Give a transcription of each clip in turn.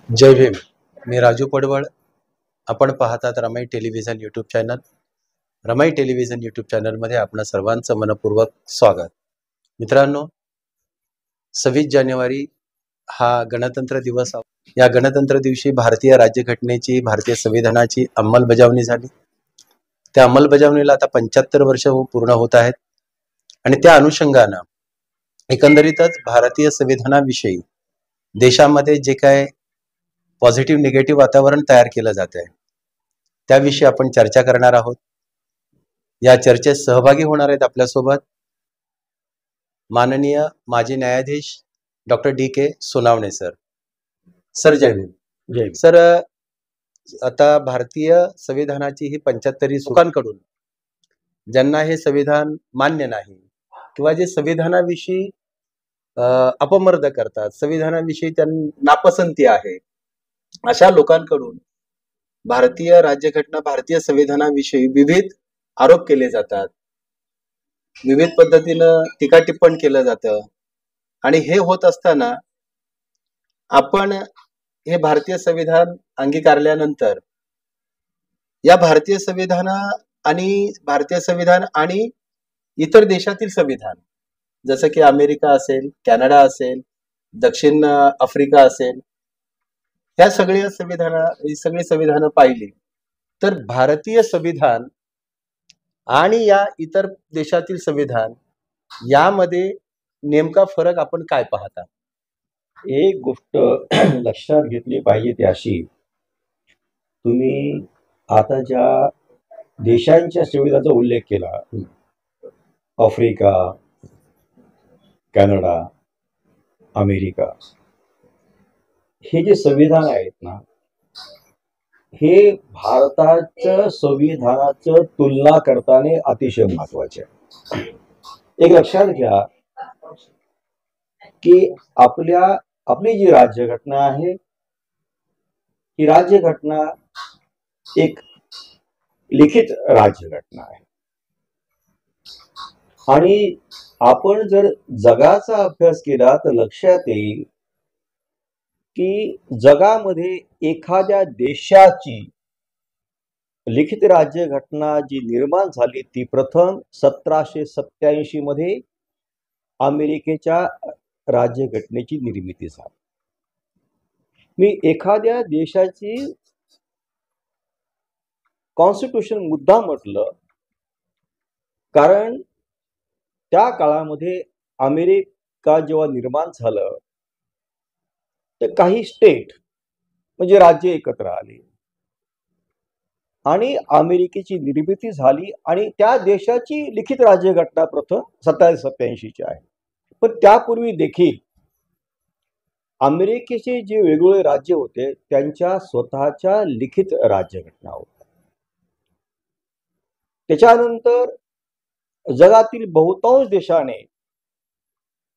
जय भीम. मी राजू पडवळ. आपण पाहतात Ramai television YouTube channel. Ramai television YouTube चॅनलमध्ये आपणा सर्वांचं मनपूर्वक स्वागत. मित्रांनो, 26 जानेवारी हा गणतंत्र दिवस. या गणतंत्र दिवशी भारतीय राज्यघटनेची, भारतीय संविधानाची अंमलबजावणी झाली. त्या अंमलबजावणीला आता 75 वर्ष पूर्ण होत आहेत आणि त्या अनुषंगानं एकंदरीतच भारतीय संविधानाविषयी देशामध्ये जे काय पॉझिटिव्ह निगेटिव्ह वातावरण तयार केलं जात आहे त्याविषयी आपण चर्चा करणार आहोत. या चर्चेत सहभागी होणार आहेत आपल्यासोबत माननीय माजी न्यायाधीश doctor DK Sonawane sir. Sir जय भीम. जय सर, आता भारतीय संविधानाची ही 75वी लोकांकडून ज्यांना हे संविधान मान्य नाही किंवा जे संविधानाविषयी अपमर्द करतात, संविधानाविषयी त्यांना नापसंती आहे, अशा लोकांकडून भारतीय राज्यघटना, भारतीय संविधानाविषयी विविध आरोप केले जातात, विविध पद्धतीनं टीका टिप्पण केलं जातं. आणि हे होत असताना आपण हे भारतीय संविधान अंगीकारल्यानंतर या भारतीय संविधान आणि इतर देशातील संविधान जसं की अमेरिका असेल, कॅनडा असेल, दक्षिण आफ्रिका असेल, ह्या सगळी संविधानं पाहिली तर भारतीय संविधान आणि या इतर देशातील संविधान यामध्ये नेमका फरक आपण काय पाहता? एक गोष्ट लक्षात घेतली पाहिजे ती अशी, तुम्ही आता ज्या देशांच्या संविधानाचा उल्लेख केला, आफ्रिका, कॅनडा, अमेरिका, हे जे संविधान आहेत ना, हे भारताच्या संविधानाचं तुलना करताना अतिशय महत्वाचे आहे. एक लक्षात घ्या की आपली जी राज्यघटना आहे, ही राज्यघटना एक लिखित राज्यघटना आहे. आणि आपण जर जगाचा अभ्यास केला तर लक्षात येईल की जगामध्ये एखाद्या देशाची लिखित राज्यघटना जी निर्माण झाली ती प्रथम 1787 मध्ये अमेरिकेच्या राज्यघटनेची निर्मिती झाली. मी एखाद्या देशाची कॉन्स्टिट्यूशन मुद्दा म्हटलं कारण त्या काळामध्ये अमेरिका जेव्हा निर्माण झालं तर काही स्टेट म्हणजे राज्य एकत्र आली आणि अमेरिकेची निर्मिती झाली आणि त्या देशाची लिखित राज्यघटना प्रथम 1787 आहे. पण त्यापूर्वी देखील अमेरिकेचे जे वेगवेगळे राज्य होते त्यांच्या स्वतःच्या लिखित राज्यघटना होत्या. त्याच्यानंतर जगातील बहुतांश देशाने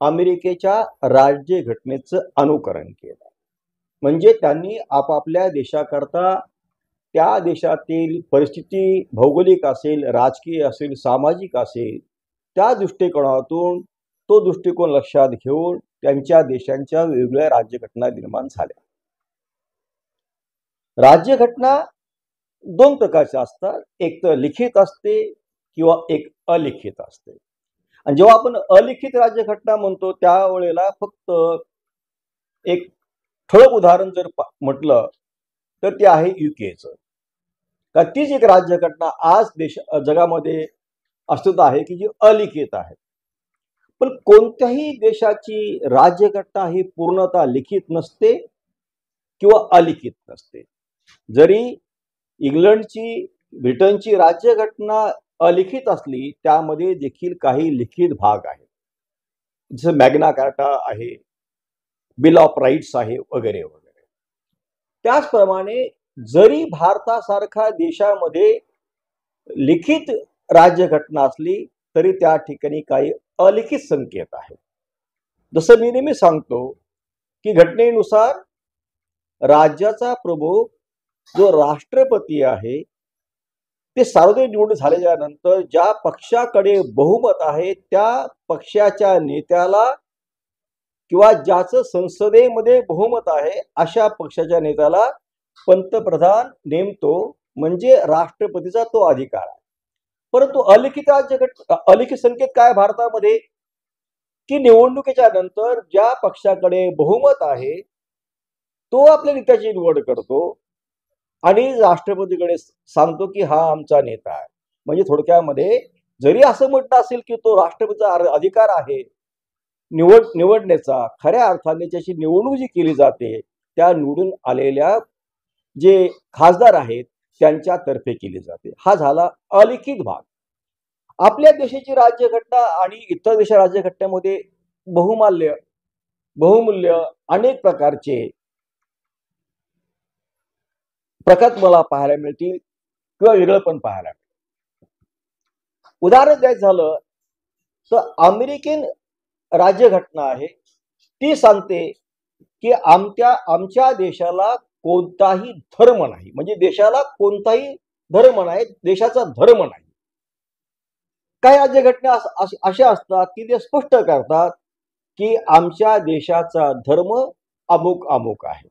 अमेरिकेच्या राज्यघटनेचं अनुकरण केलं. म्हणजे त्यांनी आपापल्या देशाकरता त्या देशातील परिस्थिती भौगोलिक असेल, राजकीय असेल, सामाजिक असेल, त्या दृष्टिकोनातून तो दृष्टिकोन लक्षात घेऊन त्यांच्या देशांच्या वेगवेगळ्या राज्यघटना निर्माण झाल्या. राज्यघटना दोन प्रकारच्या असतात, एक तर लिखित असते किंवा एक अलिखित असते. आणि जेव्हा आपण अलिखित राज्यघटना म्हणतो त्यावेळेला फक्त एक ठळक उदाहरण जर म्हटलं तर ते आहे युकेचं. का तीच एक राज्यघटना आज जगामध्ये अस्तित्वात आहे की जी अलिखित आहे. पण कोणत्याही देशाची राज्यघटना ही पूर्णतः लिखित नसते किंवा अलिखित नसते. जरी इंग्लंडची, ब्रिटनची राज्यघटना अलिखित असली त्यामध्ये देखील काही लिखित भाग आहेत, जसं मॅग्ना कार्टा आहे, बिल ऑफ राईट्स आहे, वगैरे वगैरे. त्याचप्रमाणे जरी भारतासारख्या देशामध्ये लिखित राज्यघटना असली तरी त्या ठिकाणी काही अलिखित संकेत आहेत. जसं मी नेहमी सांगतो की घटनेनुसार राज्याचा प्रमुख जो राष्ट्रपती आहे ते सार्वत्रिक निवडणूक झाल्याच्या नंतर ज्या पक्षाकडे बहुमत आहे त्या पक्षाच्या नेत्याला किंवा ज्याचं संसदेमध्ये बहुमत आहे अशा पक्षाच्या नेत्याला पंतप्रधान नेमतो, म्हणजे राष्ट्रपतीचा तो अधिकार आहे. परंतु अलिखित संकेत काय भारतामध्ये, की निवडणुकीच्या नंतर ज्या पक्षाकडे बहुमत आहे तो आपल्या नेत्याची निवड करतो आणि राष्ट्रपतीकडे सांगतो की हा आमचा नेता आहे. म्हणजे थोडक्यामध्ये जरी असं म्हटलं असेल की तो राष्ट्रपतीचा अधिकार आहे निवडण्याचा, खऱ्या अर्थाने त्याची निवडणूक जी केली जाते त्या निवडून आलेल्या जे खासदार आहेत त्यांच्यातर्फे केली जाते. हा झाला अलिखित भाग. आपल्या देशाची राज्यघटना आणि इतर देशाच्या राज्यघटनेमध्ये बहुमूल्य अनेक प्रकारचे प्रकार मला पाहायला मिळतील किंवा वेगळं पण पाहायला मिळेल. उदाहरण द्यायचं झालं तर अमेरिकन राज्यघटना आहे, ती सांगते की आमच्या देशाला कोणताही धर्म नाही, म्हणजे देशाला कोणताही धर्म नाही, देशाचा धर्म नाही. काही राज्यघटना अशा असतात की ते स्पष्ट करतात की आमच्या देशाचा धर्म अमुक अमुक आहे,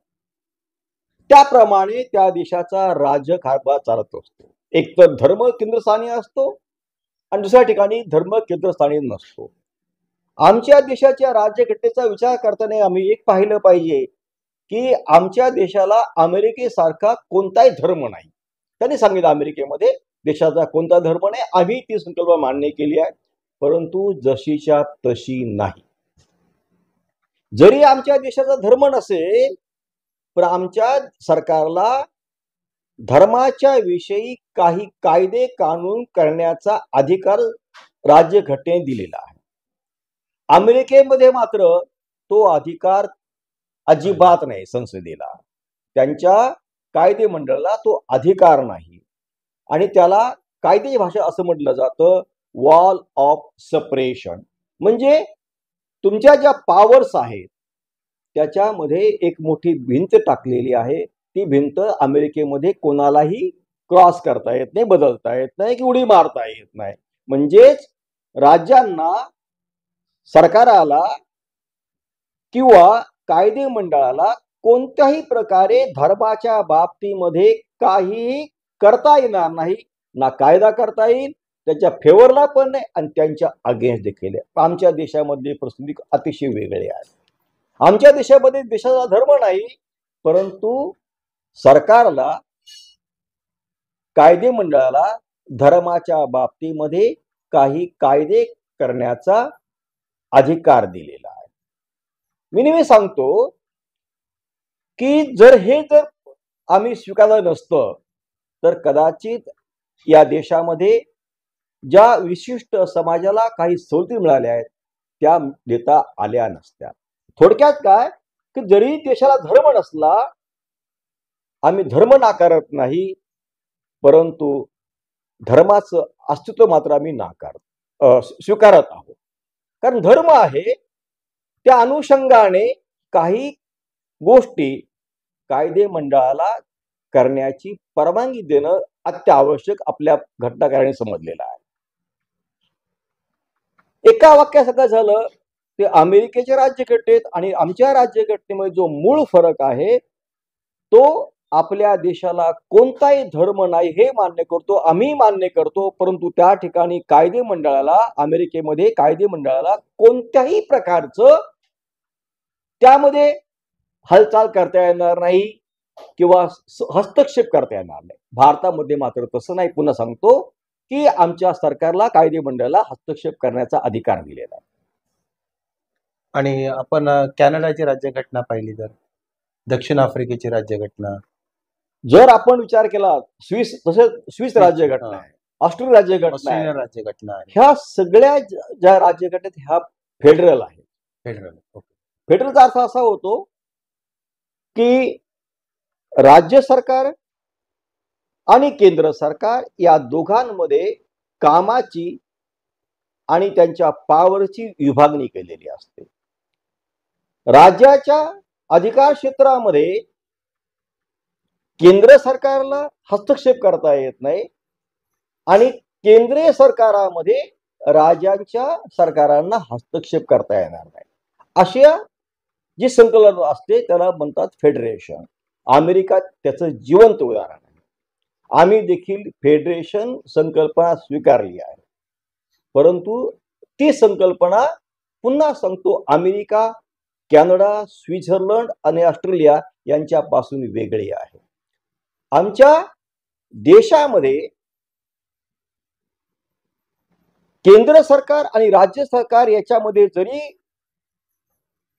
त्याप्रमाणे त्या देशाचा राज्यकारभार चालत असतो. एक तर धर्म केंद्रस्थानी असतो आणि दुसऱ्या ठिकाणी धर्म केंद्रस्थानी नसतो. आमच्या देशाच्या राज्यघटनेचा विचार करताना आम्ही एक पाहिलं पाहिजे की आमच्या देशाला अमेरिकेसारखा कोणताही धर्म नाही. त्यांनी सांगितलं अमेरिकेमध्ये देशाचा कोणता धर्म नाही, आम्ही ती संकल्पना मान्य केली आहे, परंतु जशीच्या तशी नाही. जरी आमच्या देशाचा धर्म नसेल पण आमच्या सरकारला धर्माच्या विषयी काही कायदे कानून करण्याचा अधिकार राज्यघटनेने दिलेला आहे. अमेरिकेमध्ये मात्र तो अधिकार अजिबात नाही. संसदेला, त्यांच्या कायदे मंडळाला तो अधिकार नाही आणि त्याला कायद्याची भाषा असं म्हटलं जातं वॉल ऑफ सेपरेशन. म्हणजे तुमच्या ज्या पॉवर्स आहेत त्याच्यामध्ये एक मोठी भिंत टाकलेली आहे. ती भिंत अमेरिकेमध्ये कोणालाही क्रॉस करता येत नाही, बदलता येत नाही की उडी मारता येत नाही. म्हणजेच राज्यांना, सरकाराला किंवा कायदे मंडळाला कोणत्याही प्रकारे धर्माच्या बाबतीमध्ये काहीही करता येणार नाही. ना कायदा करता येईल, त्याच्या फेवरला पण नाही आणि त्यांच्या अगेन्स्ट देखील. आमच्या देशामध्ये परिस्थिती अतिशय वेगळी आहे. आमच्या देशामध्ये देशाचा धर्म नाही, परंतु सरकारला, कायदे मंडळाला धर्माच्या बाबतीमध्ये काही कायदे करण्याचा अधिकार दिलेला आहे. मी नेहमी सांगतो की जर आम्ही स्वीकारलं नसतं तर कदाचित या देशामध्ये ज्या विशिष्ट समाजाला काही सवलती मिळाल्या आहेत त्या देता आल्या नसत्या. थोडक्यात काय की जरी देशाला धर्म नसला, आम्ही धर्म नाकारत नाही, परंतु धर्माचं अस्तित्व मात्र आम्ही स्वीकारत आहोत. कारण धर्म आहे, त्या अनुषंगाने काही गोष्टी कायदे मंडळाला करण्याची परवानगी देणं अत्यावश्यक आपल्या घटनाकाराने समजलेलं आहे. एका वाक्यात सगळं झालं ते अमेरिकेच्या राज्यघटनेत आणि आमच्या राज्यघटनेमध्ये जो मूळ फरक आहे तो आपल्या देशाला कोणताही धर्म नाही हे मान्य करतो, आम्ही मान्य करतो, परंतु त्या ठिकाणी कायदे मंडळाला, अमेरिकेमध्ये कायदे मंडळाला कोणत्याही प्रकारचं त्यामध्ये हालचाल करता येणार नाही किंवा हस्तक्षेप करता येणार नाही. भारतामध्ये मात्र तसं नाही. पुन्हा सांगतो की आमच्या सरकारला, कायदे मंडळाला हस्तक्षेप करण्याचा अधिकार दिलेला आहे. आणि आपण कॅनडाची राज्यघटना पाहिली तर, दक्षिण आफ्रिकेची राज्यघटना, जर आपण विचार केला स्विस राज्यघटना आहे, ऑस्ट्रेलिया राज्यघटना आहे, ह्या सगळ्या ज्या राज्यघटनेत ह्या फेडरल आहे. फेडरलचा अर्थ असा होतो की राज्य सरकार आणि केंद्र सरकार या दोघांमध्ये कामाची आणि त्यांच्या पॉवरची विभागणी केलेली असते. राज्याच्या अधिकार क्षेत्रामध्ये केंद्र सरकारला हस्तक्षेप करता येत नाही आणि केंद्रीय सरकारामध्ये राज्यांच्या सरकारांना हस्तक्षेप करता येणार नाही. अशा जी संकल्पना असते त्याला म्हणतात फेडरेशन. अमेरिका त्याचं जिवंत उदाहरण आहे. आम्ही देखील फेडरेशन संकल्पना स्वीकारली आहे, परंतु ती संकल्पना पुन्हा सांगतो अमेरिका, कॅनडा, स्वित्झर्लंड आणि ऑस्ट्रेलिया यांच्यापासून वेगळी आहे. आमच्या देशामध्ये केंद्र सरकार आणि राज्य सरकार याच्यामध्ये जरी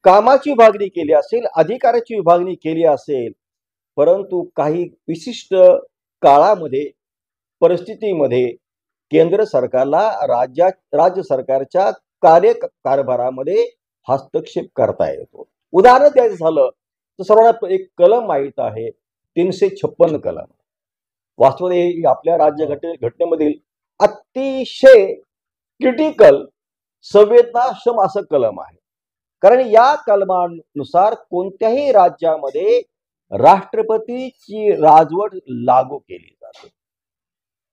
कामाची विभागणी केली असेल, अधिकाराची विभागणी केली असेल, परंतु काही विशिष्ट काळामध्ये, परिस्थितीमध्ये केंद्र सरकारला राज्य सरकारच्या कारभारामध्ये हस्तक्षेप करता येतो. उदाहरण द्यायचं झालं तर सर्वांना एक कलम माहीत आहे, 356 कलम. वास्तवात आपल्या घटनेमधील अतिशय क्रिटिकल, संवेदनाक्षम असं कलम आहे. कारण या कलमानुसार कोणत्याही राज्यामध्ये राष्ट्रपतीची राजवट लागू केली जाते.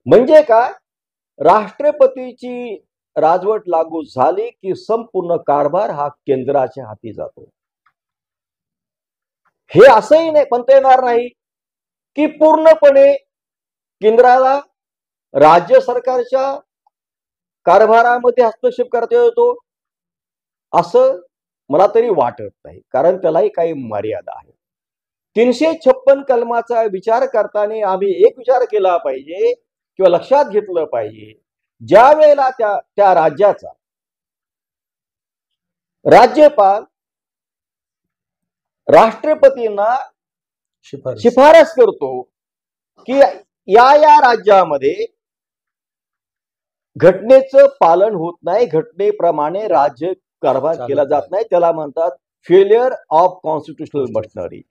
म्हणजे काय, राष्ट्रपतीची राजवट लागू झाली की संपूर्ण कारभार हा केंद्राच्या हाती जातो. हे असंही नाही म्हणता येणार नाही की पूर्णपणे केंद्राला राज्य सरकारच्या कारभारामध्ये हस्तक्षेप करता येतो, असं मला तरी वाटत नाही. कारण त्यालाही काही मर्यादा आहे. 356 कलमाचा विचार करताना आम्ही एक विचार केला पाहिजे किंवा लक्षात घेतलं पाहिजे, ज्या वेळेला त्या राज्याचा राज्यपाल राष्ट्रपतींना शिफारस करतो की या राज्यामध्ये घटनेचं पालन होत नाही, घटनेप्रमाणे राज्य कारभार केला जात नाही, त्याला म्हणतात फेल्युअर ऑफ कॉन्स्टिट्युशनल मशिनरी.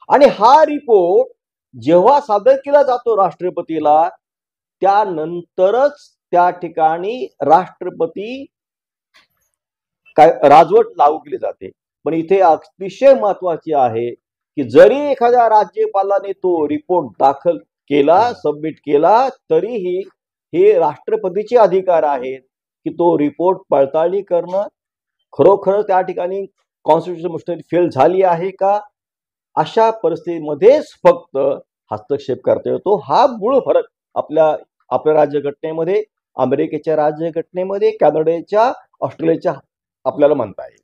आणि हा रिपोर्ट जेव्हा सादर केला जातो राष्ट्रपतीला, त्यानंतरच त्या ठिकाणी राष्ट्रपती राजवट लागू केली जाते. पण इथे अतिशय महत्वाचे आहे की जरी एखाद्या राज्यपालाने तो रिपोर्ट दाखल केला, सबमिट केला, तरीही हे राष्ट्रपतीचे अधिकार आहेत की तो रिपोर्ट पडताळणी करणं, खरोखर त्या ठिकाणी कॉन्स्टिट्युशनल मशिनरी फेल झाली आहे का, अशा परिस्थितीमध्येच फक्त हस्तक्षेप करता येतो. हा मूळ फरक आपल्या राज्यघटनेमध्ये, अमेरिकेच्या राज्यघटनेमध्ये, कॅनडाच्या, ऑस्ट्रेलियाच्या आपल्याला म्हणता येईल.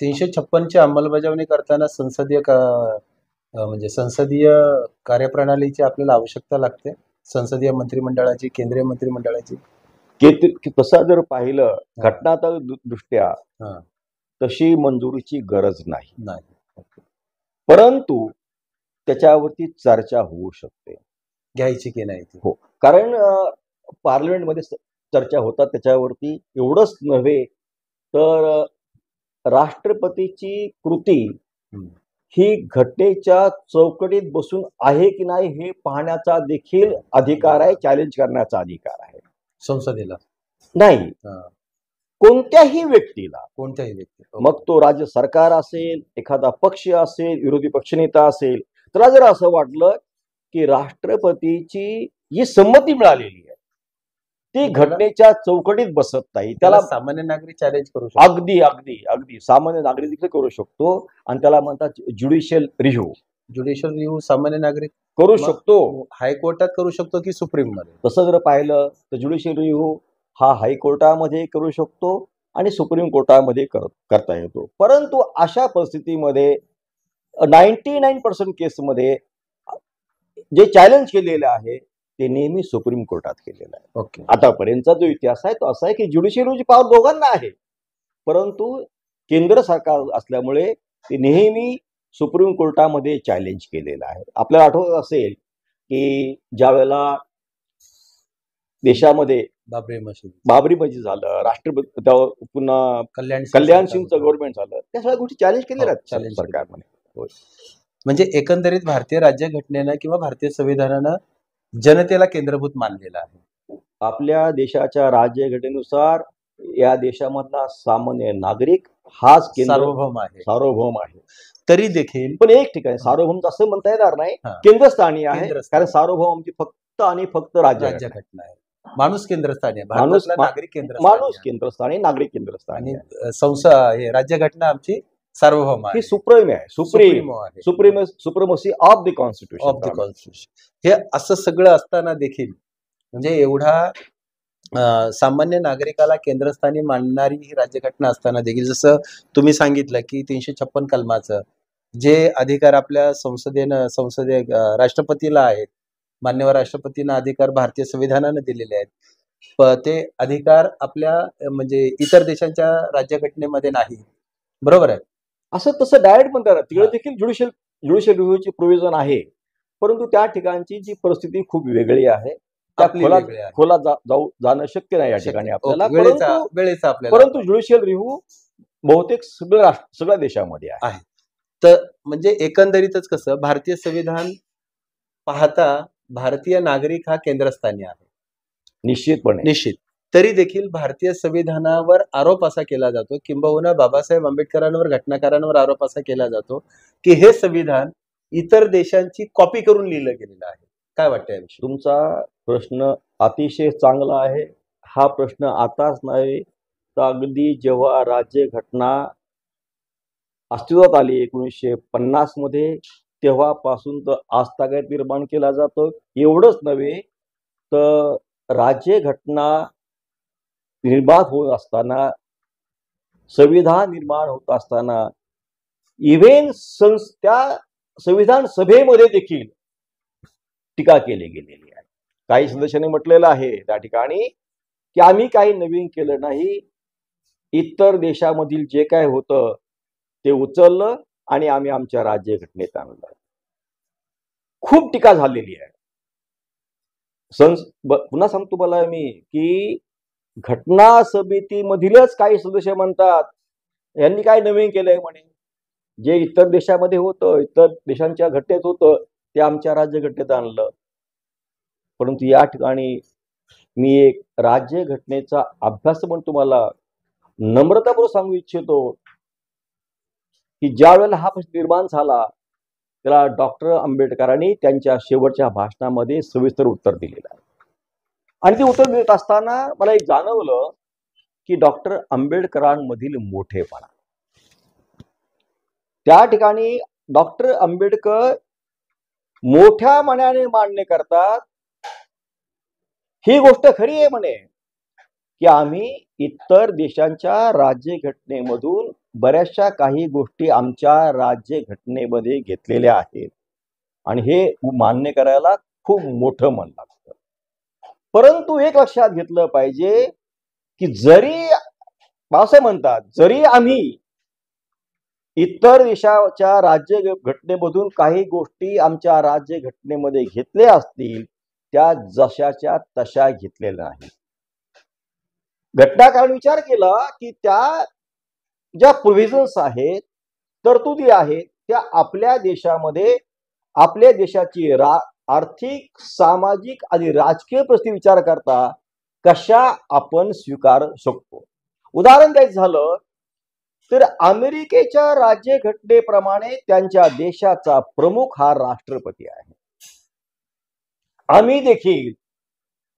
356ची अंमलबजावणी करताना म्हणजे संसदीय कार्यप्रणालीची आपल्याला आवश्यकता लागते, संसदीय मंत्रिमंडळाची, केंद्रीय मंत्रिमंडळाची. तसं जर पाहिलं घटनात्मक दृष्ट्या तशी मंजुरीची गरज नाही, परंतु त्याच्यावरती चर्चा होऊ शकते, घ्यायची की नाही. हो, कारण पार्लमेंटमध्ये चर्चा होतात त्याच्यावरती. एवढंच नव्हे तर राष्ट्रपतीची कृती ही घटनेच्या चौकटीत बसून आहे की नाही हे पाहण्याचा देखील अधिकार आहे, चॅलेंज करण्याचा अधिकार आहे संसदेला. नाही, कोणत्याही व्यक्तीला, मग तो राज्य सरकार असेल, एखादा पक्ष असेल, विरोधी पक्षनेता असेल, त्याला जर असं वाटलं की राष्ट्रपतीची जी संमती मिळालेली आहे ती घटनेच्या चौकटीत बसत नाही, त्याला सामान्य नागरिक चॅलेंज करू शकतो. अगदी सामान्य नागरिक देखील करू शकतो. आणि त्याला म्हणतात ज्युडिशियल रिव्ह्यू सामान्य नागरिक करू शकतो. हायकोर्टात करू शकतो की सुप्रीम मध्ये. तसं जर पाहिलं तर ज्युडिशियल रिव्ह्यू हा हायकोर्टामध्ये करू शकतो आणि सुप्रीम कोर्टामध्ये करता येतो. परंतु अशा परिस्थितीमध्ये 99% केसमध्ये जे चॅलेंज केलेलं आहे ते नेहमी सुप्रीम कोर्टात केलेलं आहे. ओके. आतापर्यंतचा जो इतिहास आहे तो असा आहे की ज्युडिशियल रिव्ह्यूची पॉवर दोघांना आहे, परंतु केंद्र सरकार असल्यामुळे ते नेहमी सुप्रीम कोर्टामध्ये चॅलेंज केलेलं आहे. आपल्याला आठवत असेल की ज्या वेळेला देशामध्ये बाबरी मस्जिद झालं, राष्ट्रपती पुन्हा कल्याण सिंगचं गव्हर्नमेंट झालं, त्या सगळ्या गोष्टी चॅलेंज केलेल्या आहेत सरकारने. म्हणजे एकंदरीत भारतीय राज्यघटनेनं किंवा भारतीय संविधानानं जनतेला केंद्रभूत मानलेलं आहे. आपल्या देशाच्या राज्यघटनेनुसार या देशामधला सामान्य नागरिक हाच सार्वभौम आहे. तरी देखील पण एक ठिकाणी सार्वभौम असं म्हणता येणार नाही, केंद्रस्थानी आहे. कारण सार्वभौम आमची फक्त आणि फक्त राज्यघटना आहे. माणूस केंद्रस्थानी, नागरिक केंद्रस्थानी, नागरिक केंद्रस्थानी. राज्यघटना आमची सार्वभौम ही आहे, सुप्रीम आहे, सुप्रीमो आहे, supremacy of the constitution. Of the constitution. हे असं सगळं असताना देखील म्हणजे एवढा सामान्य नागरिकाला केंद्रस्थानी मांडणारी ही राज्यघटना असताना देखील जसं तुम्ही सांगितलं की 356 कलमाचं जे अधिकार आपल्या राष्ट्रपतीला आहेत, मान्यवर राष्ट्रपतींना अधिकार भारतीय संविधानाने दिलेले आहेत, ते अधिकार आपल्या म्हणजे इतर देशांच्या राज्यघटनेमध्ये नाही. बरोबर आहे. असं तसं डायरेक्ट म्हणतात तिकडे हा. देखील ज्युडिशियल रिव्ह्यूची प्रोव्हिजन आहे, परंतु त्या ठिकाणची जी परिस्थिती खूप वेगळी आहे. त्या आपली खोलात वेगळी आहे. खोलात जाणं शक्य नाही या ठिकाणी आपल्याला. ओके, वेळेचा आपल्याला परंतु ज्युडिशियल रिव्ह्यू बहुतेक सगळ्या देशामध्ये आहे. तर म्हणजे एकंदरीतच कसं भारतीय संविधान पाहता भारतीय नागरिक हा केंद्रस्थानी आहे निश्चितपणे. निश्चित. तरी देखील भारतीय संविधानावर आरोप असा केला जातो, किंबहुना बाबासाहेब आंबेडकरांवर, घटनाकारांवर आरोप असा केला जातो की हे संविधान इतर देशांची कॉपी करून लिहिलं गेलेलं आहे. काय वाटतं याविषयी? तुमचा प्रश्न अतिशय चांगला आहे. हा प्रश्न आताच नाही तर अगदी जेव्हा राज्यघटना अस्तित्वात आली 1950 मध्ये तेव्हापासून तर आजतागायत निर्माण केला जातो. एवढंच नव्हे तर राज्यघटना निर्माण होत असताना, संविधान निर्माण होत असताना इव्हेन त्या संविधान सभेमध्ये देखील टीका केली गेलेली आहे. काही सदस्यांनी म्हटलेलं आहे त्या ठिकाणी की आम्ही काही नवीन केलं नाही, इतर देशामधील जे काय होतं ते उचललं आणि आम्ही आमच्या राज्यघटनेत आणलं. खूप टीका झालेली आहे. पुन्हा सांगतो मला मी की घटना समितीमधीलच काही सदस्य म्हणतात यांनी काय नवीन केलंय म्हणे, जे इतर देशामध्ये होतं, इतर देशांच्या घटनेत होतं ते आमच्या राज्यघटनेत आणलं. परंतु या ठिकाणी मी एक राज्यघटनेचा अभ्यास म्हणून तुम्हाला नम्रतापूर्वक सांगू इच्छितो की ज्या वेळेला हा प्रश्न निर्माण झाला त्याला डॉक्टर आंबेडकरांनी त्यांच्या शेवटच्या भाषणामध्ये सविस्तर उत्तर दिलेलं आहे. आणि ते उत्तर देत असताना मला एक जाणवलं की डॉक्टर आंबेडकरांमधील मोठेपणा. त्या ठिकाणी डॉक्टर आंबेडकर मोठ्या मनाने मान्य करतात, ही गोष्ट खरी आहे म्हणे की आम्ही इतर देशांच्या राज्यघटनेमधून बऱ्याचशा काही गोष्टी आमच्या राज्यघटनेमध्ये घेतलेल्या आहेत आणि हे मान्य करायला खूप मोठं मन लागतं. परंतु एक लक्षात घेतलं पाहिजे की जरी बाबासाहेब म्हणतात जरी आम्ही इतर देशाच्या राज्यघटनेमधून काही गोष्टी आमच्या राज्यघटनेमध्ये घेतल्या असतील त्या जशाच्या तशा घेतलेल्या नाही. घटनाकारांनी विचार केला की त्या ज्या प्रोव्हिजन्स आहेत, तरतुदी आहेत, त्या आपल्या देशामध्ये आपल्या देशाची आर्थिक, सामाजिक आणि राजकीय परिस्थिती विचार करता कशा आपण स्वीकारू शकतो. उदाहरण द्यायचं झालं तर अमेरिकेच्या राज्यघटनेप्रमाणे त्यांच्या देशाचा प्रमुख हा राष्ट्रपती आहे. आम्ही देखील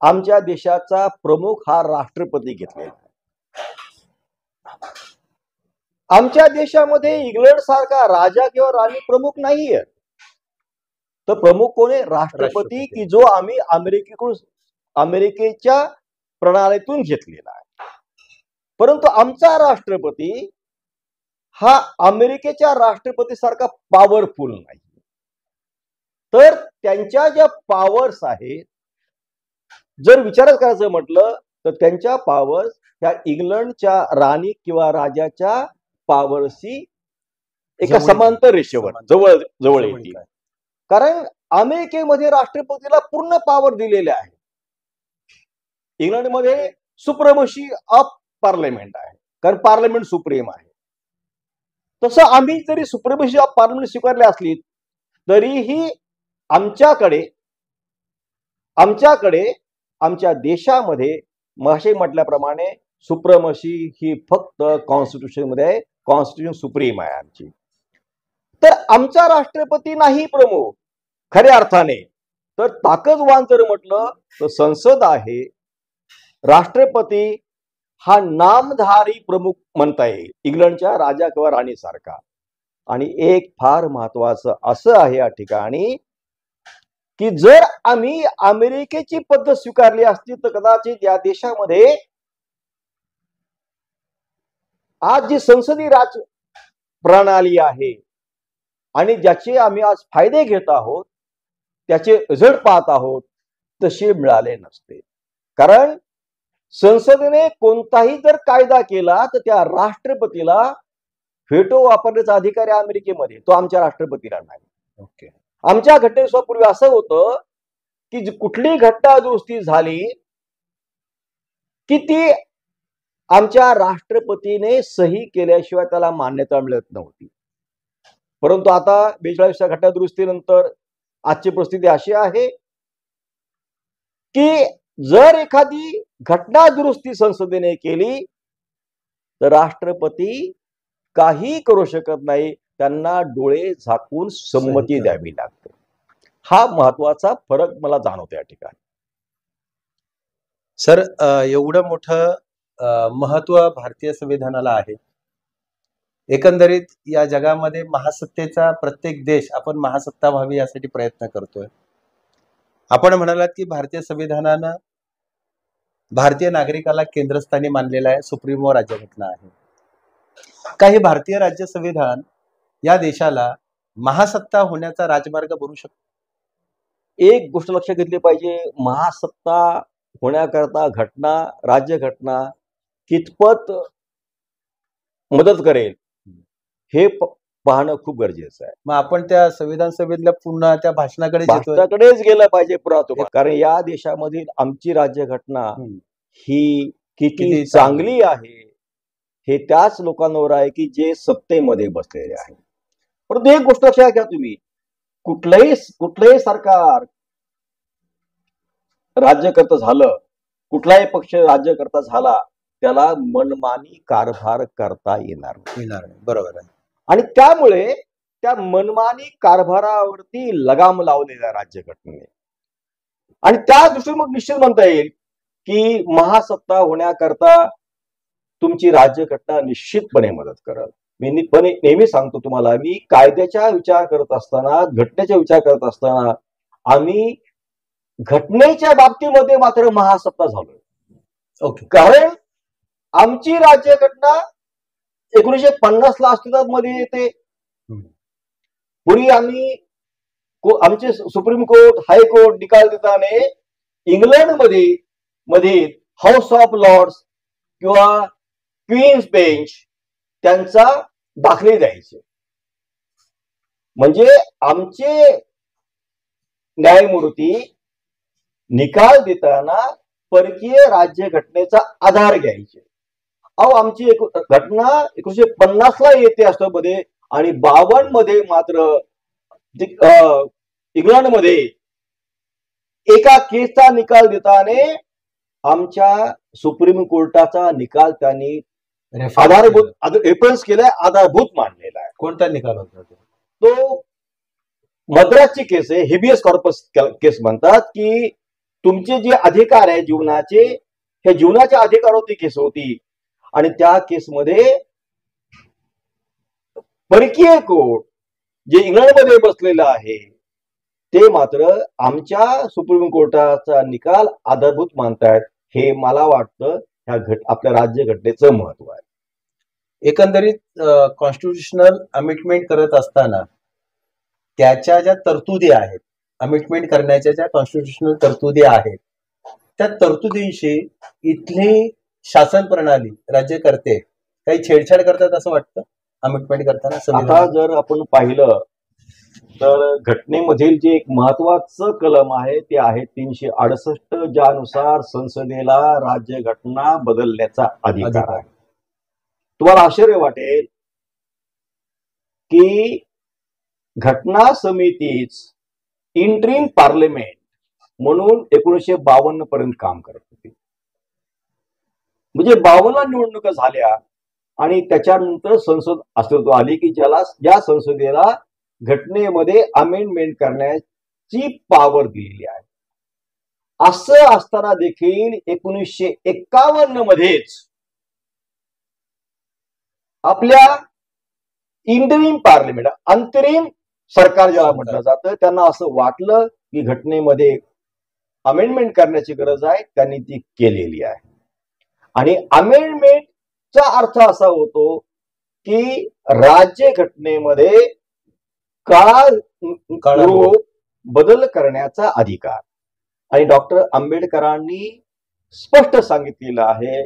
आमच्या देशाचा प्रमुख हा राष्ट्रपती घेतलेला आहे. आमच्या देशामध्ये इंग्लंड सारखा राजा किंवा राणी प्रमुख नाहीये, तर प्रमुख कोण आहे? राष्ट्रपती, की जो आम्ही अमेरिकेच्या प्रणालीतून घेतलेला आहे. परंतु आमचा राष्ट्रपती हा अमेरिकेच्या राष्ट्रपती सारखा पॉवरफुल नाही. तर त्यांच्या ज्या पॉवर्स आहेत, जर विचारच करायचं म्हटलं तर त्यांच्या पॉवर्स ह्या इंग्लंडच्या राणी किंवा राजाच्या पॉवर्सशी एका समांतर रेषेवर जवळ येतील. कारण अमेरिकेमध्ये राष्ट्रपतीला पूर्ण पॉवर दिलेले आहे. इंग्लंडमध्ये सुप्रीमसी ऑफ पार्लमेंट आहे, कारण पार्लमेंट सुप्रीम आहे. तसं आम्ही जरी सुप्रीमसी ऑफ पार्लमेंट स्वीकारली असली तरीही आमच्याकडे आमच्या देशामध्ये मगाशी म्हटल्याप्रमाणे सुप्रीमसी ही फक्त कॉन्स्टिट्यूशन मध्ये आहे. कॉन्स्टिट्यूशन सुप्रीम आहे आमची. तर आमचा राष्ट्रपती नाही प्रमुख खऱ्या अर्थाने. तर ताकदवान जर म्हटलं तर संसद आहे. राष्ट्रपती हा नामधारी प्रमुख म्हणता येईल इंग्लंडच्या राजा किंवा राणीसारखा. आणि एक फार महत्वाचं असं आहे या ठिकाणी की जर आम्ही अमेरिकेची पद्धत स्वीकारली असती तर कदाचित या देशामध्ये आज जी संसदीय राज प्रणाली आहे आणि ज्याचे आम्ही आज फायदे घेत आहोत, त्याचे रिझल्ट पाहत आहोत, तसे मिळाले नसते. कारण संसदेने कोणताही जर कायदा केला तर त्या राष्ट्रपतीला व्हेटो वापरण्याचा अधिकार आहे अमेरिकेमध्ये, तो आमच्या राष्ट्रपतीला नाही. ओके. आमच्या घटनेपूर्वी असं होतं की कुठली घटना दुरुस्ती झाली की ती आमच्या राष्ट्रपतीने सही केल्याशिवाय त्याला मान्यता मिळत नव्हती. परंतु आता 42व्या घटना दुरुस्तीनंतर आजची परिस्थिती अशी आहे की जर एखादी घटना दुरुस्ती संसदेने केली तर राष्ट्रपती काही करू शकत नाही, त्यांना डोळे झाकून संमती द्यावी लागते. हा महत्वाचा फरक मला जाणवतो या ठिकाणी. सर, एवढं मोठं महत्व भारतीय संविधानाला आहे. एकंदरीत या जगामध्ये महासत्तेचा प्रत्येक देश आपण महासत्ता व्हावी यासाठी प्रयत्न करतोय. आपण म्हणालात की भारतीय संविधानानं भारतीय नागरिकाला केंद्रस्थानी मानलेला आहे, सुप्रीमो राज्यघटना आहे. काही भारतीय राज्य संविधान या देशाला महासत्ता होण्याचा राजमार्ग बनू शकतो? एक गोष्ट लक्षात घेतली पाहिजे, महासत्ता होण्याकरता घटना राज्यघटना कितपत मदत करेल हे पाहणं खूप गरजेचं आहे. मग आपण त्या संविधान सभेतल्या पुन्हा त्या भाषणाकडेच गेलं पाहिजे पुरातन. कारण या देशामधील आमची राज्यघटना ही किती चांगली आहे हे त्याच लोकांवर आहे की जे सत्तेमध्ये बसलेले आहेत. परंतु एक गोष्ट लक्षात घ्या तुम्ही, कुठलंही सरकार राज्यकर्ता झालं, कुठलाही पक्ष राज्यकर्ता झाला, त्याला मनमानी कारभार करता येणार नाही. बरोबर आहे. आणि त्यामुळे त्या मनमानी कारभारावरती लगाम लावलेल्या राज्यघटनेने आणि त्या दृष्टीने मग निश्चित म्हणता येईल की महासत्ता होण्याकरता तुमची राज्यघटना निश्चितपणे मदत करेल. मी नेहमी सांगतो तुम्हाला, मी कायद्याचा विचार करत असताना, घटनेचा विचार करत असताना आम्ही घटनेच्या बाबतीमध्ये मात्र महासत्ता झालोय. ओके. कारण आमची राज्यघटना 1950 ला अस्तित्वामध्ये येते. पूर्वी आमचे सुप्रीम कोर्ट, हायकोर्ट निकाल देताना इंग्लंडमध्ये हाऊस ऑफ लॉर्ड्स किंवा क्वीन्स बेंच त्यांचा दाखले द्यायचे. म्हणजे आमचे न्यायमूर्ती निकाल देताना परकीय राज्यघटनेचा आधार घ्यायचे. आमची घटना 1950 ला येते असल्यामध्ये आणि 52 मध्ये मात्र इंग्लंडमध्ये एका केसचा निकाल देताना आमच्या सुप्रीम कोर्टाचा निकाल त्यांनी आधारभूत रेफरन्स केलाय, आधारभूत मानलेला आहे. कोणता निकाल होता तो? मद्रासची केस आहे, हेबियस कॉर्पस केस म्हणतात, की तुमचे जे अधिकार आहे जीवनाचे, हे जीवनाच्या अधिकारावरती केस होती. आणि त्या केसमध्ये परकीय कोर्ट जे इंग्लंडमध्ये बसलेलं आहे ते मात्र आमच्या सुप्रीम कोर्टाचा निकाल आधारभूत मानतायत. हे मला वाटतं आपल्या राज्यघटनेचं महत्व आहे. एकंदरीत कॉन्स्टिट्यूशनल अमेंडमेंट करत असताना त्याच्या ज्या तरतुदी आहेत, अमेंडमेंट करण्याच्या ज्या कॉन्स्टिट्यूशनल तरतुदी आहेत, त्या तरतुदींशी इथली शासन प्रणाली, राज्यकर्ते काही छेडछाड करतात असं वाटतं अमेंडमेंट करताना? आता जर आपण पाहिलं तर घटनेमधील जे एक महत्वाचं कलम आहे ते आहे 368, ज्यानुसार संसदेला राज्यघटना बदलण्याचा अधिकार आहे. तुम्हाला आश्चर्य वाटेल की घटना समितीच इंटरिम पार्लमेंट म्हणून 1952 पर्यंत काम करत होती. म्हणजे 52 निवडणुका झाल्या आणि त्याच्यानंतर संसद अस्तित्वात आली की ज्या संसदेला घटनेमध्ये अमेंडमेंट करण्याची पॉवर दिलेली आहे. असं असताना देखील 1951 मध्येच आपल्या इंटरिम पार्लिमेंट, अंतरिम सरकार ज्याला म्हटलं जातं, त्यांना असं वाटलं की घटनेमध्ये अमेंडमेंट करण्याची गरज आहे, त्यांनी ती केलेली आहे. आणि अमेंडमेंटचा अर्थ असा होतो की राज्य घटनेमध्ये काळानुरूप बदल करण्याचा अधिकार. आणि डॉक्टर आंबेडकरांनी स्पष्ट सांगितलेलं आहे,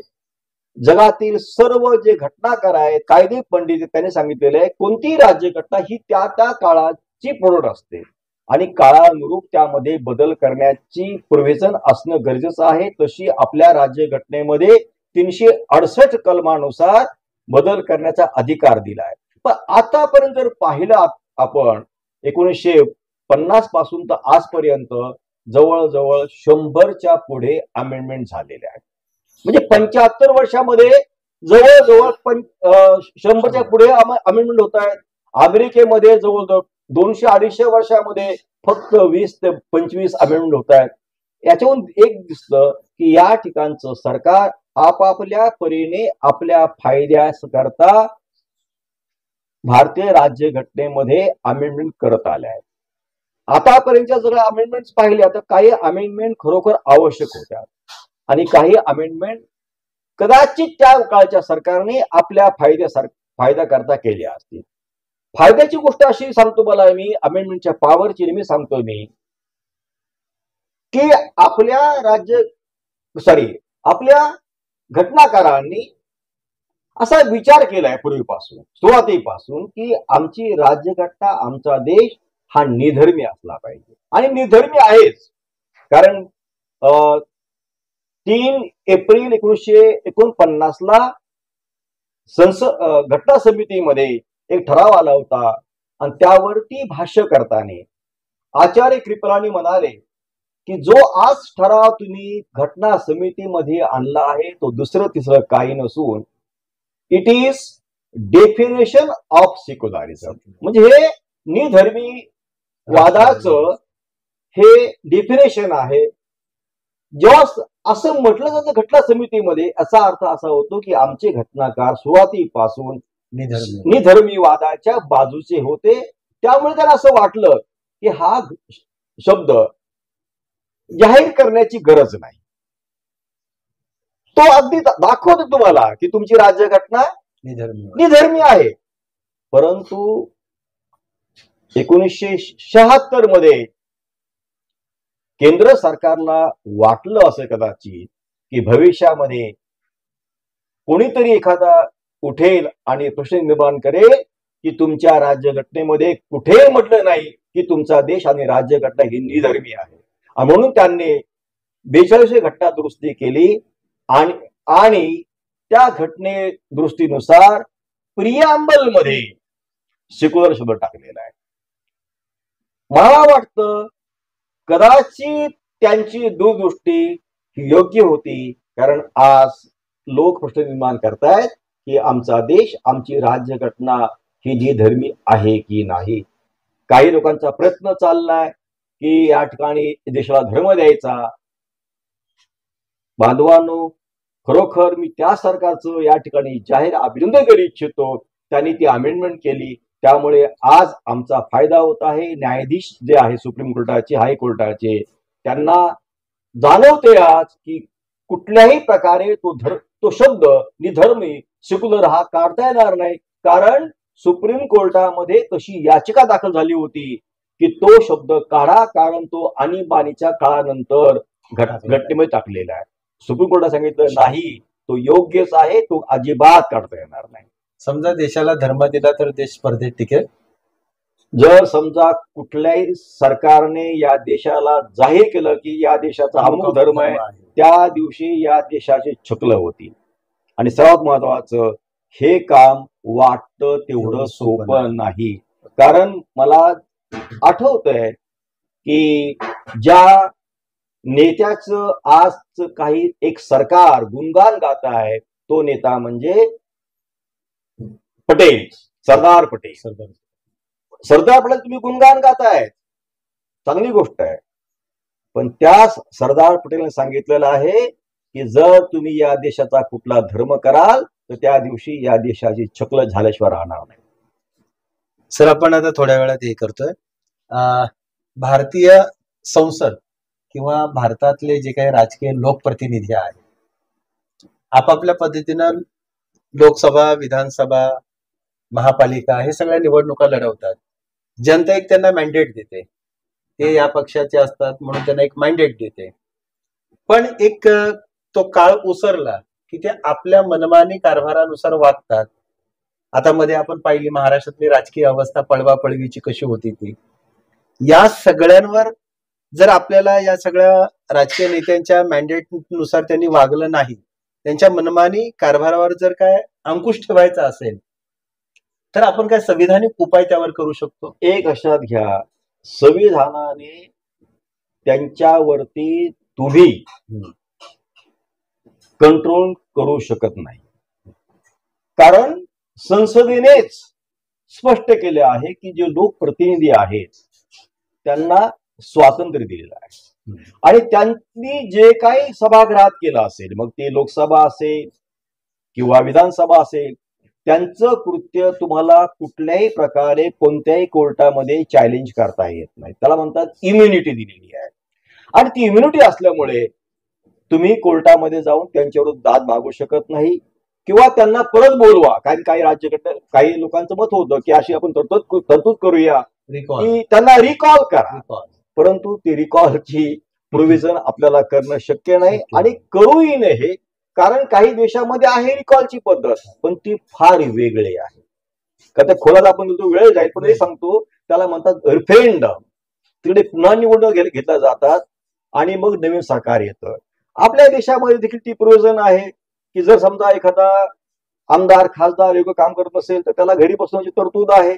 जगातील सर्व जे घटनाकार आहेत, कायदे पंडित, त्यांनी सांगितलेलं आहे कोणती राज्यघटना ही त्या त्या काळाची प्रोडक्ट असते आणि काळानुरूप त्यामध्ये बदल करण्याची प्रोव्हिजन असणं गरजेचं आहे. तशी आपल्या राज्यघटनेमध्ये 368 कलमानुसार बदल करण्याचा अधिकार दिला आहे. पण आतापर्यंत जर पाहिलं आपण 1950 पासून तर आजपर्यंत जवळजवळ 100च्या पुढे अमेंडमेंट झालेले आहेत. म्हणजे 75 वर्षामध्ये जवळजवळ 100च्या पुढे अमेंडमेंट होत आहेत. अमेरिकेमध्ये जवळजवळ 200-250 वर्षामध्ये फक्त 20 ते 25 अमेंडमेंट होत आहेत. याच्याहून एक दिसतं की या ठिकाणचं सरकार आपापल्या परीने आपल्या फायद्याकरता भारतीय राज्यघटनेमध्ये अमेंडमेंट करत आले आहेत. आतापर्यंतच्या जर अमेंडमेंट पाहिल्या तर काही अमेंडमेंट खरोखर आवश्यक होत्या आणि काही अमेंडमेंट कदाचित त्या काळच्या सरकारने आपल्या फायद्याकरता केल्या असतील. फायद्याची गोष्ट अशी सांगतो मला मी, अमेंडमेंटच्या पॉवरची मी सांगतो मी, की आपल्या घटनाकारांनी असा विचार केलाय पूर्वीपासून, सुरुवातीपासून, की आमची राज्यघटना, आमचा देश हा निधर्मी असला पाहिजे. आणि निधर्मी आहेच, कारण 3 एप्रिल 1949ला घटना समितीमध्ये एक ठराव आला होता आणि त्यावरती भाष्य करताना आचार्य कृपलानी म्हणाले की जो आज ठराव तुम्ही घटना समितीमध्ये आणला आहे तो दुसरं तिसरं काही नसून it is definition of secularism. म्हणजे हे निधर्मी वादाचं हे डेफिनेशन आहे. जेव्हा असं म्हटलं जातं घटना समितीमध्ये, याचा अर्थ असा होतो की आमचे घटनाकार सुरुवातीपासून निधर्मी वादाच्या बाजूचे होते. त्यामुळे त्यांना असं वाटलं की हा शब्द जाहीर करण्याची गरज नाही. तो अगदी दाखवतो तुम्हाला की तुमची राज्यघटना निधर्मी आहे. परंतु 1976 मध्ये केंद्र सरकारला वाटलं असं कदाचित की भविष्यामध्ये कोणीतरी एखादा उठेल आणि प्रश्न निर्माण करेल की तुमच्या राज्यघटनेमध्ये कुठेही म्हटलं नाही की तुमचा देश आणि राज्यघटना ही निधर्मी आहे. म्हणून त्यांनी 42वी घटना दुरुस्ती केली आणि त्या घटने दुरुस्तीनुसार प्रियांबल मध्ये सेक्युलर शब्द टाकलेला आहे. मला वाटतं कदाचित त्यांची दूरदृष्टी योग्य होती, कारण आज लोक प्रश्न निर्माण करतायत की आमचा देश, आमची राज्यघटना ही निधर्मी आहे की नाही. काही लोकांचा प्रयत्न चाललाय की या ठिकाणी देशाला धर्म द्यायचा. बांधवांनो, खरोखर मी त्या सरकारचं या ठिकाणी जाहीर अभिनंदन करू इच्छितो. त्यांनी ती अमेंडमेंट केली, त्यामुळे आज आमचा फायदा होत आहे. न्यायाधीश जे आहे सुप्रीम कोर्टाचे, हायकोर्टाचे, त्यांना जाणवते आज की कुठल्याही प्रकारे तो शब्द निधर्मी सेक्युलर हा काढता येणार नाही. कारण सुप्रीम कोर्टामध्ये तशी याचिका दाखल झाली होती की तो शब्द काढा, कारण तो आणीबाणीच्या काळानंतर घटनेमध्ये टाकलेला आहे. सुप्रीम कोर्टाने सांगितलं नाही, तो योग्यच आहे, तो अजिबात काढता येणार नाही. समजा देशाला धर्म दिला तर देश स्पर्धेत टिकेल. जर समजा कुठल्याही सरकारने या देशाला जाहीर केलं की या देशाचा अमुक धर्म आहे, त्या दिवशी या देशाची छकलं होती. आणि सर्वात महत्वाचं, हे काम वाटतं तेवढं सोपं नाही. कारण मला आठवतंय की ज्या नेत्याचं आज काही एक सरकार गुणगान गात आहे, तो नेता म्हणजे पटेल, सरदार पटेल. सरदार पटेल तुम्ही गुणगान गाताय, चांगली गोष्ट आहे. पण त्या सरदार पटेलने सांगितलेलं आहे की जर तुम्ही या देशाचा कुठला धर्म कराल तर त्या दिवशी या देशाची छकल झाल्याशिवाय राहणार नाही. सर, आपण आता थोड्या वेळात हे करतोय, भारतीय संसद किंवा भारतातले जे काही राजकीय लोकप्रतिनिधी आहेत आपापल्या पद्धतीनं लोकसभा, विधानसभा, महापालिका हे सगळ्या निवडणुका लढवतात. जनता एक त्यांना मॅन्डेट देते, ते या पक्षाचे असतात म्हणून त्यांना एक मॅन्डेट देते. पण एक तो काळ ओसरला की ते आपल्या मनमानी कारभारानुसार वागतात. आता मध्ये आपण पाहिली महाराष्ट्रातली राजकीय अवस्था पळवापळवीची कशी होती ती. या सगळ्यांवर जर आपल्याला या सगळ्या राजकीय नेत्यांच्या मॅन्डेटनुसार त्यांनी वागलं नाही, त्यांच्या मनमानी कारभारावर जर काय अंकुश ठेवायचा असेल तर आपण काय संविधानिक उपाय त्यावर करू शकतो? एक लक्षात घ्या, संविधानाने त्यांच्यावरती तुम्ही कंट्रोल करू शकत नाही. कारण संसदेनेच स्पष्ट केले आहे की जे लोकप्रतिनिधी आहेत त्यांना स्वातंत्र्य दिलेलं आहे आणि त्यांनी जे काही सभागृहात केलं असेल, मग ते लोकसभा असेल किंवा विधानसभा असेल, त्यांचं कृत्य तुम्हाला कुठल्याही प्रकारे कोणत्याही कोर्टामध्ये चॅलेंज करता येत नाही. त्याला म्हणतात इम्युनिटी दिलेली आहे. आणि ती इम्युनिटी असल्यामुळे तुम्ही कोर्टामध्ये जाऊन त्यांच्यावर दाद मागू शकत नाही किंवा त्यांना परत बोलवा. कारण काही राज्यघटना, काही लोकांचं मत होतं की अशी आपण तरतूद करूया की त्यांना रिकॉल करा, परंतु ती रिकॉलची प्रोव्हिजन आपल्याला करणं शक्य नाही आणि करूही नये. कारण काही देशामध्ये आहे रिकॉलची पद्धत, पण ती फार वेगळी आहे. का त्या खोलात आपण वेळ जाईल, पण हे सांगतो त्याला म्हणतात रेफरेंडम. तिकडे पुन्हा निवडणूक घेतल्या जातात आणि मग नवीन सरकार येतं. आपल्या देशामध्ये देखील ती प्रोव्हिजन आहे की जर समजा एखादा आमदार खासदार योग्य काम करत नसेल तर त्याला घरी बसवण्याची तरतूद आहे.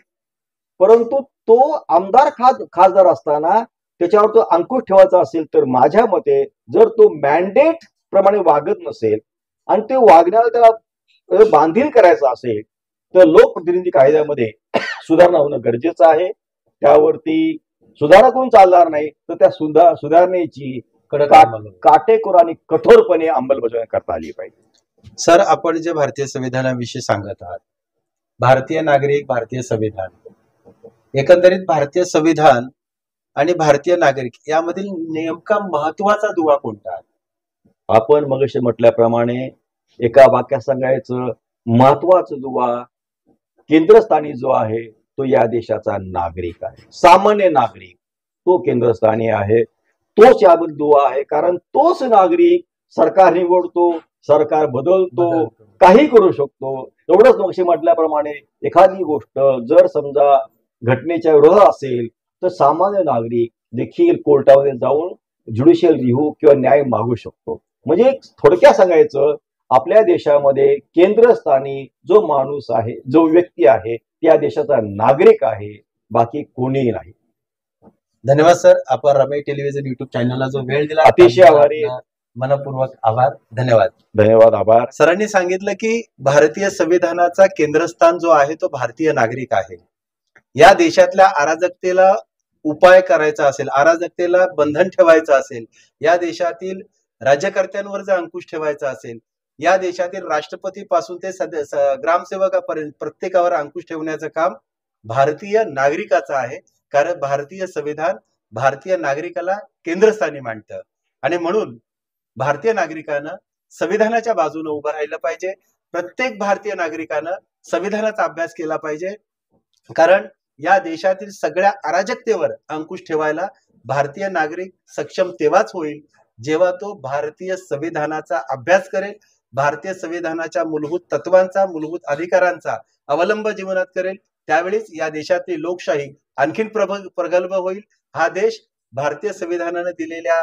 परंतु तो आमदार खासदार असताना त्याच्यावर तो अंकुश ठेवायचा असेल तर माझ्या मते जर तो मॅन्डेट प्रमाणे वागत नसेल आणि ते वागण्याला त्याला बांधील करायचं असेल तर लोकप्रतिनिधी कायद्यामध्ये सुधारणा होणं गरजेचं आहे. त्यावरती सुधारणा करून चालणार नाही, तर त्या सुधारणेची काटेकोर आणि कठोरपणे अंमलबजावणी करता आली पाहिजे. सर, आपण जे भारतीय संविधानाविषयी सांगत आहात, भारतीय नागरिक, भारतीय संविधान, एकंदरीत भारतीय संविधान आणि भारतीय नागरिक यामधील नेमका महत्वाचा दुवा कोणता आहे? आपण मगाशी म्हटल्याप्रमाणे एका वाक्यात सांगायचं, महत्वाचा दुवा केंद्रस्थानी जो आहे तो या देशाचा नागरिक आहे. सामान्य नागरिक तो केंद्रस्थानी आहे, तोच याबद्दल दुवा आहे. कारण तोच नागरिक सरकार निवडतो, सरकार बदलतो, काही करू शकतो. एवढंच मगाशी म्हटल्याप्रमाणे एखादी गोष्ट जर समजा घटनेच्या विरोधात असेल तर सामान्य नागरिक देखील कोर्टामध्ये जाऊन ज्युडिशियल रिव्ह्यू किंवा न्याय मागू शकतो. म्हणजे थोडक्यात सांगायचं, आपल्या देशामध्ये केंद्रस्थानी जो माणूस आहे, जो व्यक्ती आहे, त्या देशाचा नागरिक आहे, बाकी कोणीही नाही. धन्यवाद सर, आपण रमेश टेलिव्हिजन युट्यूब चॅनलला जो वेळ दिला अतिशय आभारी, मनपूर्वक आभार. धन्यवाद. धन्यवाद, आभार. सरांनी सांगितलं की भारतीय संविधानाचा केंद्रस्थान जो आहे तो भारतीय नागरिक आहे. या देशातल्या अराजकतेला उपाय करायचा असेल, अराजकतेला बंधन ठेवायचं असेल, या देशातील राज्यकर्त्यांवर जर अंकुश ठेवायचा असेल, या देशातील राष्ट्रपती पासून ते ग्रामसेवकापर्यंत प्रत्येकावर अंकुश ठेवण्याचं काम भारतीय नागरिकाचं आहे. कारण भारतीय संविधान भारतीय नागरिकाला केंद्रस्थानी मांडतं आणि म्हणून भारतीय नागरिकानं संविधानाच्या बाजूने उभं राहिलं पाहिजे. प्रत्येक भारतीय नागरिकानं संविधानाचा अभ्यास केला पाहिजे. कारण या देशातील सगळ्या अराजकतेवर अंकुश ठेवायला भारतीय नागरिक सक्षम तेव्हाच होईल जेव्हा तो भारतीय संविधानाचा अभ्यास करेल, भारतीय संविधानाच्या मूलभूत तत्वांचा, मूलभूत अधिकारांचा अवलंब जीवनात करेल. त्यावेळीच या देशातली लोकशाही आणखीन प्रगल्भ होईल. हा देश भारतीय संविधानाने दिलेल्या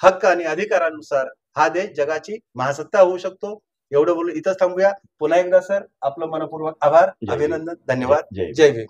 हक्क आणि अधिकारानुसार हा देश जगाची महासत्ता होऊ शकतो. एवढं बोलून इथंच थांबूया. पुन्हा एकदा सर आपलं मनपूर्वक आभार, अभिनंदन, धन्यवाद. जय भीम.